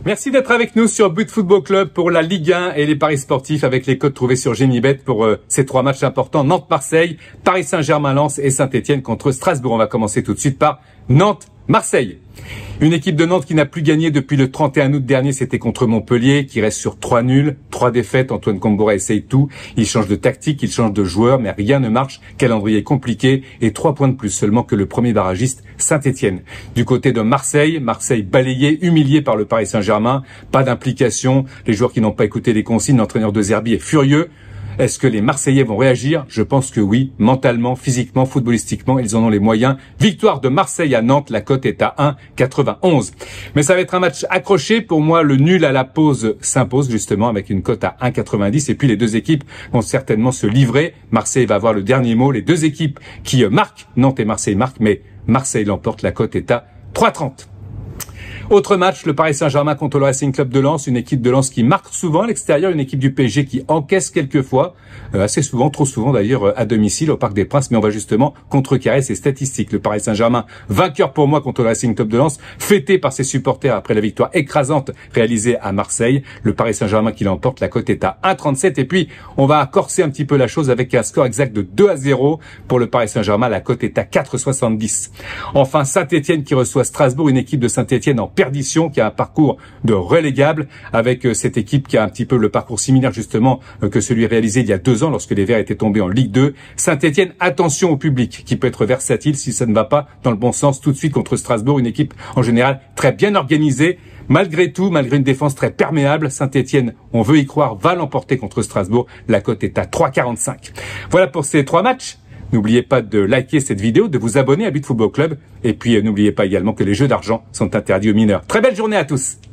Merci d'être avec nous sur But Football Club pour la Ligue 1 et les paris sportifs avec les codes trouvés sur Génibet pour ces trois matchs importants. Nantes-Marseille, Paris Saint-Germain-Lens et Saint-Etienne contre Strasbourg. On va commencer tout de suite par Nantes-Marseille. Une équipe de Nantes qui n'a plus gagné depuis le 31 août dernier, c'était contre Montpellier, qui reste sur 3 nuls, 3 défaites. Antoine Kombouara essaye tout. Il change de tactique, il change de joueur, mais rien ne marche. Calendrier compliqué et 3 points de plus seulement que le premier barragiste Saint-Etienne. Du côté de Marseille, Marseille balayé, humilié par le Paris Saint-Germain. Pas d'implication. Les joueurs qui n'ont pas écouté les consignes, l'entraîneur de Zerbi est furieux. Est-ce que les Marseillais vont réagir? Je pense que oui, mentalement, physiquement, footballistiquement, ils en ont les moyens. Victoire de Marseille à Nantes, la cote est à 1,91. Mais ça va être un match accroché. Pour moi, le nul à la pause s'impose justement avec une cote à 1,90. Et puis les deux équipes vont certainement se livrer. Marseille va avoir le dernier mot. Les deux équipes qui marquent, Nantes et Marseille marquent, mais Marseille l'emporte, la cote est à 3,30. Autre match, le Paris Saint-Germain contre le Racing Club de Lens, une équipe de Lens qui marque souvent à l'extérieur, une équipe du PSG qui encaisse quelquefois, assez souvent, trop souvent d'ailleurs, à domicile au Parc des Princes, mais on va justement contrecarrer ces statistiques. Le Paris Saint-Germain, vainqueur pour moi contre le Racing Club de Lens, fêté par ses supporters après la victoire écrasante réalisée à Marseille. Le Paris Saint-Germain qui l'emporte, la cote est à 1,37 et puis on va corser un petit peu la chose avec un score exact de 2-0 pour le Paris Saint-Germain, la cote est à 4,70. Enfin, Saint-Etienne qui reçoit Strasbourg, une équipe de Saint-Etienne en perdition, qui a un parcours de relégable avec cette équipe qui a un petit peu le parcours similaire justement que celui réalisé il y a 2 ans lorsque les Verts étaient tombés en Ligue 2. Saint-Etienne, attention au public qui peut être versatile si ça ne va pas dans le bon sens tout de suite contre Strasbourg, une équipe en général très bien organisée. Malgré tout, malgré une défense très perméable, Saint-Etienne, on veut y croire, va l'emporter contre Strasbourg. La cote est à 3,45. Voilà pour ces 3 matchs. N'oubliez pas de liker cette vidéo, de vous abonner à But Football Club. Et puis n'oubliez pas également que les jeux d'argent sont interdits aux mineurs. Très belle journée à tous.